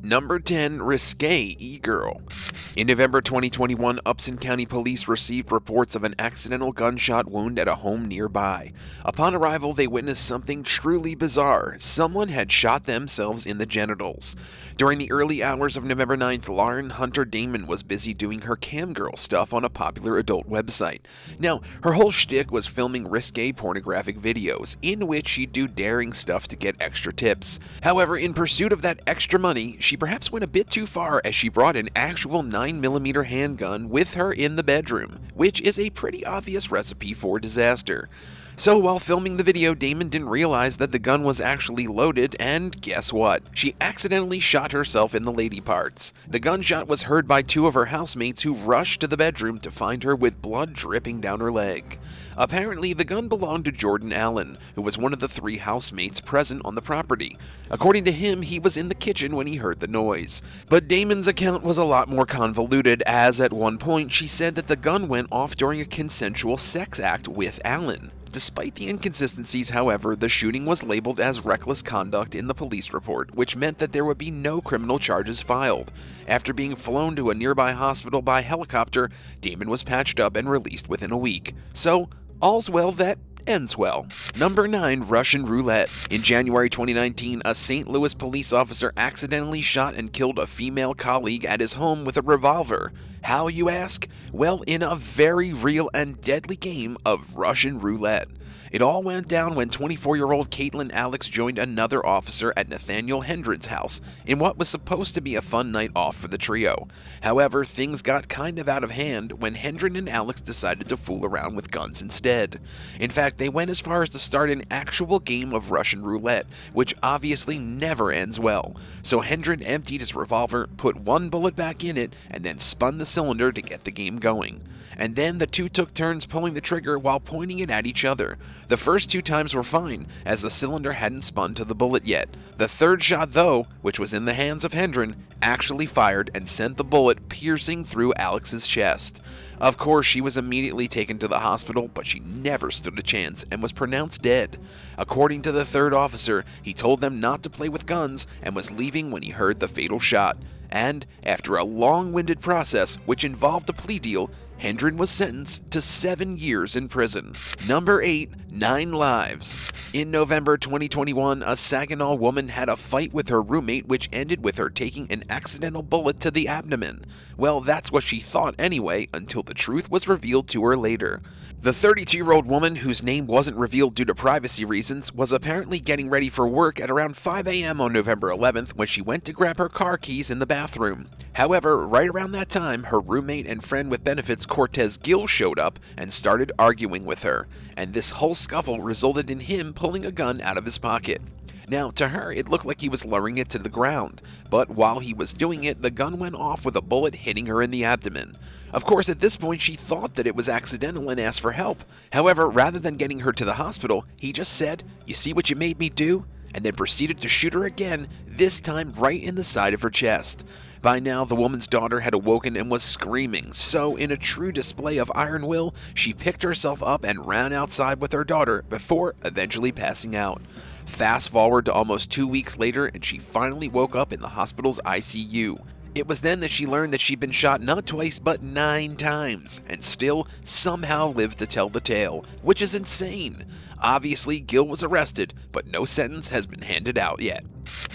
Number 10. Risque E-Girl. In November 2021, Upson County Police received reports of an accidental gunshot wound at a home nearby. Upon arrival, they witnessed something truly bizarre. Someone had shot themselves in the genitals. During the early hours of November 9th, Lauren Hunter Damon was busy doing her camgirl stuff on a popular adult website. Now, her whole shtick was filming risque pornographic videos, in which she'd do daring stuff to get extra tips. However, in pursuit of that extra money, she perhaps went a bit too far as she brought an actual 9mm handgun with her in the bedroom, which is a pretty obvious recipe for disaster. So while filming the video, Damon didn't realize that the gun was actually loaded, and guess what? She accidentally shot herself in the lady parts. The gunshot was heard by two of her housemates who rushed to the bedroom to find her with blood dripping down her leg. Apparently, the gun belonged to Jordan Allen, who was one of the three housemates present on the property. According to him, he was in the kitchen when he heard the noise. But Damon's account was a lot more convoluted, as at one point she said that the gun went off during a consensual sex act with Allen. Despite the inconsistencies, however, the shooting was labeled as reckless conduct in the police report, which meant that there would be no criminal charges filed. After being flown to a nearby hospital by helicopter, Damon was patched up and released within a week. So, all's well that ends well. Number 9. Russian Roulette. In January 2019, a St. Louis police officer accidentally shot and killed a female colleague at his home with a revolver. How, you ask? Well, in a very real and deadly game of Russian Roulette. It all went down when 24-year-old Caitlin Alex joined another officer at Nathaniel Hendren's house in what was supposed to be a fun night off for the trio. However, things got kind of out of hand when Hendren and Alex decided to fool around with guns instead. In fact, they went as far as to start an actual game of Russian Roulette, which obviously never ends well. So Hendren emptied his revolver, put one bullet back in it, and then spun the cylinder to get the game going. And then the two took turns pulling the trigger while pointing it at each other. The first two times were fine, as the cylinder hadn't spun to the bullet yet. The third shot, though, which was in the hands of Hendren, actually fired and sent the bullet piercing through Alex's chest. Of course, she was immediately taken to the hospital, but she never stood a chance and was pronounced dead. According to the third officer, he told them not to play with guns and was leaving when he heard the fatal shot. And, after a long-winded process, which involved a plea deal, Hendren was sentenced to 7 years in prison. Number 8. 9 Lives. In November 2021, a Saginaw woman had a fight with her roommate which ended with her taking an accidental bullet to the abdomen. Well, that's what she thought anyway, until the truth was revealed to her later. The 32-year-old woman, whose name wasn't revealed due to privacy reasons, was apparently getting ready for work at around 5 a.m. on November 11th when she went to grab her car keys in the bathroom. However, right around that time, her roommate and friend with benefits Cortez Gill showed up and started arguing with her, and this whole scuffle resulted in him pulling a gun out of his pocket. Now, to her, it looked like he was lowering it to the ground, but while he was doing it, the gun went off with a bullet hitting her in the abdomen. Of course, at this point, she thought that it was accidental and asked for help. However, rather than getting her to the hospital, he just said, "You see what you made me do?" and then proceeded to shoot her again, this time right in the side of her chest. By now, the woman's daughter had awoken and was screaming, so in a true display of iron will, she picked herself up and ran outside with her daughter before eventually passing out. Fast forward to almost 2 weeks later, and she finally woke up in the hospital's ICU. It was then that she learned that she'd been shot not twice but 9 times, and still somehow lived to tell the tale, which is insane. Obviously, Gill was arrested, but no sentence has been handed out yet.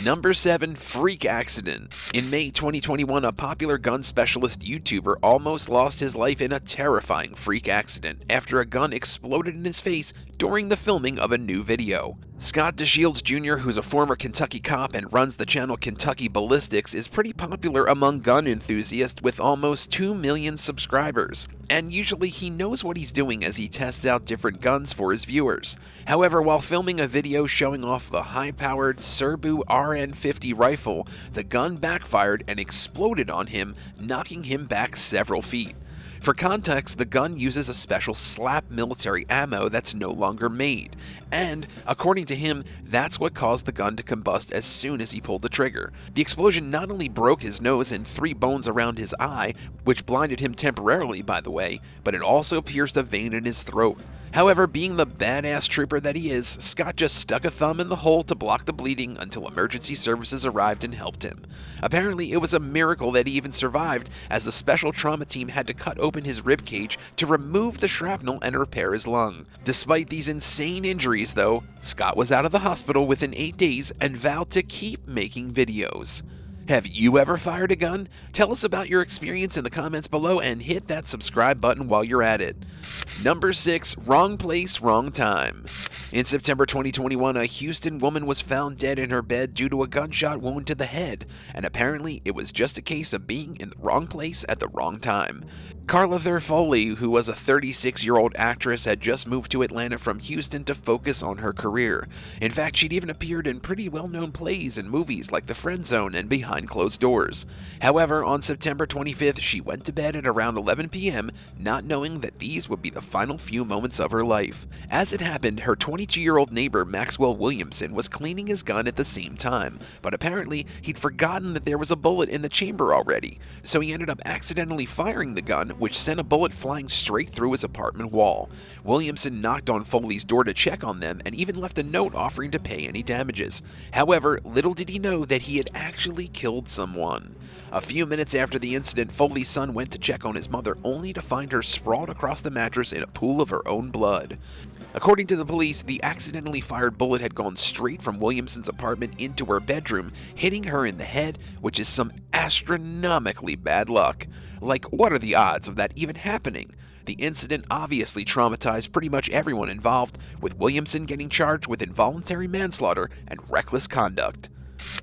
Number 7. Freak Accident. In May 2021, a popular gun specialist YouTuber almost lost his life in a terrifying freak accident after a gun exploded in his face during the filming of a new video. Scott DeShields Jr., who's a former Kentucky cop and runs the channel Kentucky Ballistics, is pretty popular among gun enthusiasts with almost 2 million subscribers. And usually he knows what he's doing as he tests out different guns for his viewers. However, while filming a video showing off the high-powered Serbu RN50 rifle, the gun backfired and exploded on him, knocking him back several feet. For context, the gun uses a special slap military ammo that's no longer made, and, according to him, that's what caused the gun to combust as soon as he pulled the trigger. The explosion not only broke his nose and 3 bones around his eye, which blinded him temporarily by the way, but it also pierced a vein in his throat. However, being the badass trooper that he is, Scott just stuck a thumb in the hole to block the bleeding until emergency services arrived and helped him. Apparently, it was a miracle that he even survived, as the special trauma team had to cut open his rib cage to remove the shrapnel and repair his lung. Despite these insane injuries, though, Scott was out of the hospital within 8 days and vowed to keep making videos. Have you ever fired a gun? Tell us about your experience in the comments below and hit that subscribe button while you're at it. Number 6. Wrong place, wrong time. In September 2021, a Houston woman was found dead in her bed due to a gunshot wound to the head, and apparently it was just a case of being in the wrong place at the wrong time. Carla Foley, who was a 36-year-old actress, had just moved to Atlanta from Houston to focus on her career. In fact, she'd even appeared in pretty well-known plays and movies like The Friend Zone and Behind Closed Doors. However, on September 25th, she went to bed at around 11 p.m., not knowing that these would be the final few moments of her life. As it happened, her 22-year-old neighbor Maxwell Williamson was cleaning his gun at the same time, but apparently he'd forgotten that there was a bullet in the chamber already, so he ended up accidentally firing the gun, which sent a bullet flying straight through his apartment wall. Williamson knocked on Foley's door to check on them and even left a note offering to pay any damages. However, little did he know that he had actually killed someone. A few minutes after the incident, Foley's son went to check on his mother, only to find her sprawled across the mattress in a pool of her own blood. According to the police, the accidentally fired bullet had gone straight from Williamson's apartment into her bedroom, hitting her in the head, which is some astronomically bad luck. Like, what are the odds of that even happening? The incident obviously traumatized pretty much everyone involved, with Williamson getting charged with involuntary manslaughter and reckless conduct.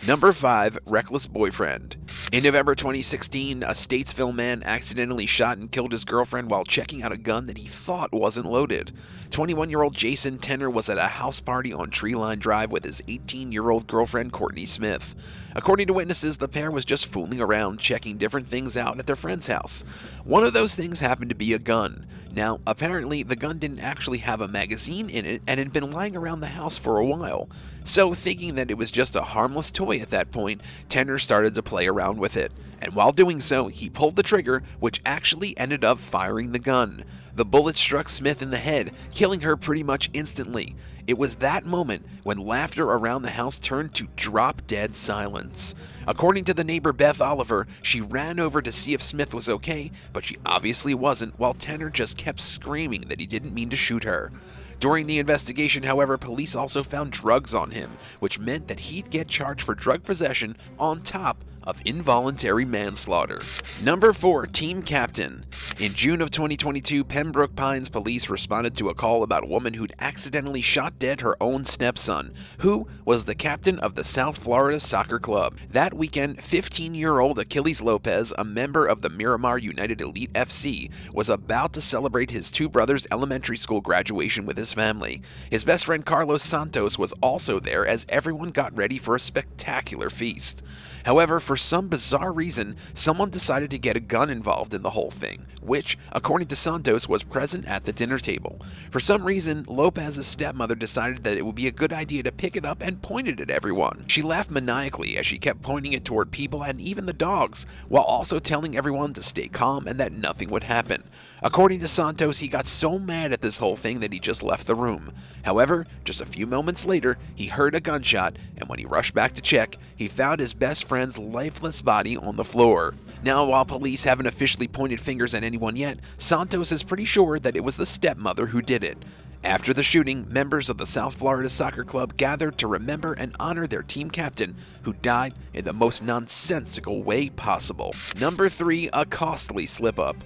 Number 5. Reckless boyfriend. In November 2016, a Statesville man accidentally shot and killed his girlfriend while checking out a gun that he thought wasn't loaded. 21-year-old Jason Tenner was at a house party on Treeline Drive with his 18-year-old girlfriend Courtney Smith. According to witnesses, the pair was just fooling around, checking different things out at their friend's house. One of those things happened to be a gun. Now, apparently, the gun didn't actually have a magazine in it and had been lying around the house for a while. So, thinking that it was just a harmless toy at that point, Tenner started to play around with it. And while doing so, he pulled the trigger, which actually ended up firing the gun. The bullet struck Smith in the head, killing her pretty much instantly. It was that moment when laughter around the house turned to drop-dead silence. According to the neighbor Beth Oliver, she ran over to see if Smith was okay, but she obviously wasn't, while Tenner just kept screaming that he didn't mean to shoot her. During the investigation, however, police also found drugs on him, which meant that he'd get charged for drug possession on top of involuntary manslaughter. Number 4. Team Captain. In June of 2022, Pembroke Pines police responded to a call about a woman who'd accidentally shot dead her own stepson, who was the captain of the South Florida Soccer Club. That weekend, 15-year-old Achilles Lopez, a member of the Miramar United Elite FC, was about to celebrate his two brothers' elementary school graduation with his family. His best friend Carlos Santos was also there as everyone got ready for a spectacular feast. However, for some bizarre reason, someone decided to get a gun involved in the whole thing, which, according to Santos, was present at the dinner table. For some reason, Lopez's stepmother decided that it would be a good idea to pick it up and point it at everyone. She laughed maniacally as she kept pointing it toward people and even the dogs, while also telling everyone to stay calm and that nothing would happen. According to Santos, he got so mad at this whole thing that he just left the room. However, just a few moments later, he heard a gunshot, and when he rushed back to check, he found his best friend's lifeless body on the floor. Now, while police haven't officially pointed fingers at anyone yet, Santos is pretty sure that it was the stepmother who did it. After the shooting, members of the South Florida Soccer Club gathered to remember and honor their team captain, who died in the most nonsensical way possible. Number 3. A costly slip-up.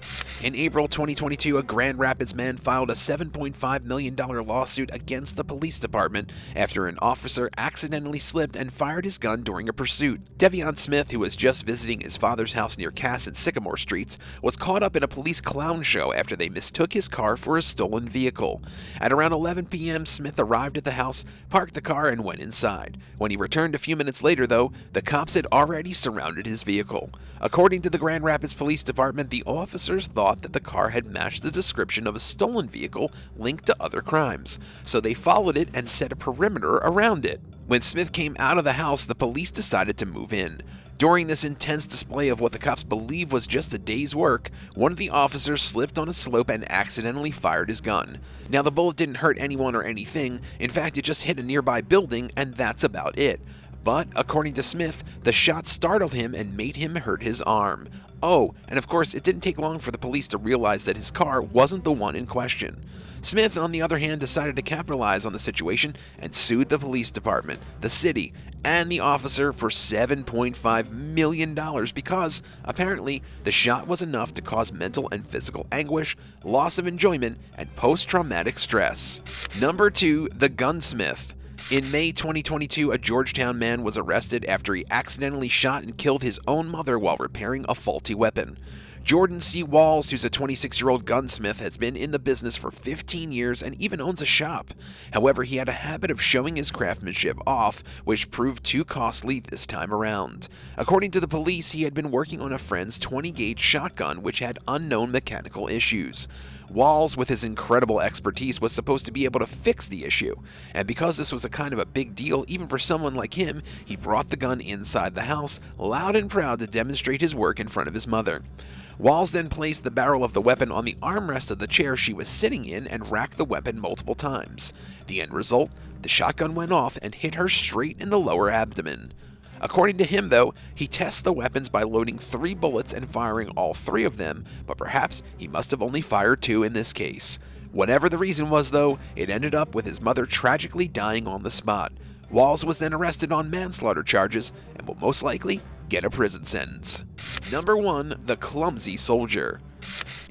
In April 2022, a Grand Rapids man filed a $7.5 million lawsuit against the police department after an officer accidentally slipped and fired his gun during a pursuit. Devion Smith, who was just visiting his father's house near Cass and Sycamore Streets, was caught up in a police clown show after they mistook his car for a stolen vehicle. At around 11 p.m., Smith arrived at the house, parked the car, and went inside. When he returned a few minutes later, though, the cops had already surrounded his vehicle. According to the Grand Rapids Police Department, the officers thought that the car had matched the description of a stolen vehicle linked to other crimes, so they followed it and set a perimeter around it. When Smith came out of the house, the police decided to move in. During this intense display of what the cops believe was just a day's work, one of the officers slipped on a slope and accidentally fired his gun. Now, the bullet didn't hurt anyone or anything. In fact, it just hit a nearby building, and that's about it. But, according to Smith, the shot startled him and made him hurt his arm. Oh, and of course, it didn't take long for the police to realize that his car wasn't the one in question. Smith, on the other hand, decided to capitalize on the situation and sued the police department, the city, and the officer for $7.5 million because, apparently, the shot was enough to cause mental and physical anguish, loss of enjoyment, and post-traumatic stress. Number 2, the gunsmith. In May 2022, a Georgetown man was arrested after he accidentally shot and killed his own mother while repairing a faulty weapon. Jordan C. Walls, who's a 26-year-old gunsmith, has been in the business for 15 years and even owns a shop. However, he had a habit of showing his craftsmanship off, which proved too costly this time around. According to the police, he had been working on a friend's 20-gauge shotgun, which had unknown mechanical issues. Walls, with his incredible expertise, was supposed to be able to fix the issue, and because this was a kind of a big deal even for someone like him, he brought the gun inside the house, loud and proud to demonstrate his work in front of his mother. Walls then placed the barrel of the weapon on the armrest of the chair she was sitting in and racked the weapon multiple times. The end result? The shotgun went off and hit her straight in the lower abdomen. According to him, though, he tests the weapons by loading 3 bullets and firing all 3 of them, but perhaps he must have only fired 2 in this case. Whatever the reason was, though, it ended up with his mother tragically dying on the spot. Walls was then arrested on manslaughter charges and will most likely get a prison sentence. Number 1, the clumsy soldier.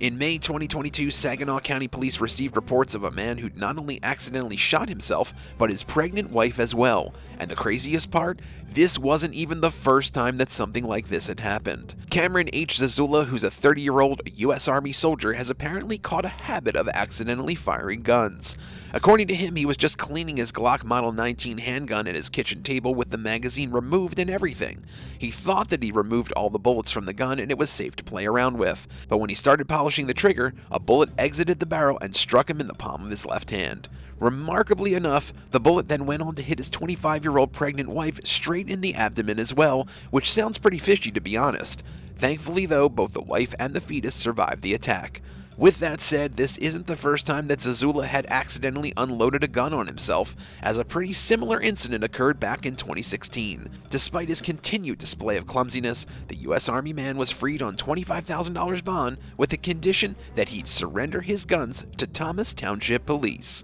In May 2022, Saginaw County Police received reports of a man who'd not only accidentally shot himself, but his pregnant wife as well. And the craziest part? This wasn't even the first time that something like this had happened. Cameron H. Zazula, who's a 30-year-old U.S. Army soldier, has apparently caught a habit of accidentally firing guns. According to him, he was just cleaning his Glock Model 19 handgun at his kitchen table with the magazine removed and everything. He thought that he removed all the bullets from the gun and it was safe to play around with, but when he started polishing the trigger, a bullet exited the barrel and struck him in the palm of his left hand. Remarkably enough, the bullet then went on to hit his 25-year-old pregnant wife straight in the abdomen as well, which sounds pretty fishy to be honest. Thankfully though, both the wife and the fetus survived the attack. With that said, this isn't the first time that Zazula had accidentally unloaded a gun on himself, as a pretty similar incident occurred back in 2016. Despite his continued display of clumsiness, the U.S. Army man was freed on $25,000 bond with the condition that he'd surrender his guns to Thomas Township Police.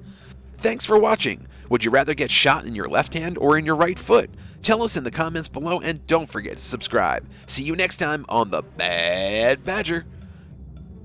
Thanks for watching. Would you rather get shot in your left hand or in your right foot? Tell us in the comments below and don't forget to subscribe. See you next time on The Bad Badger.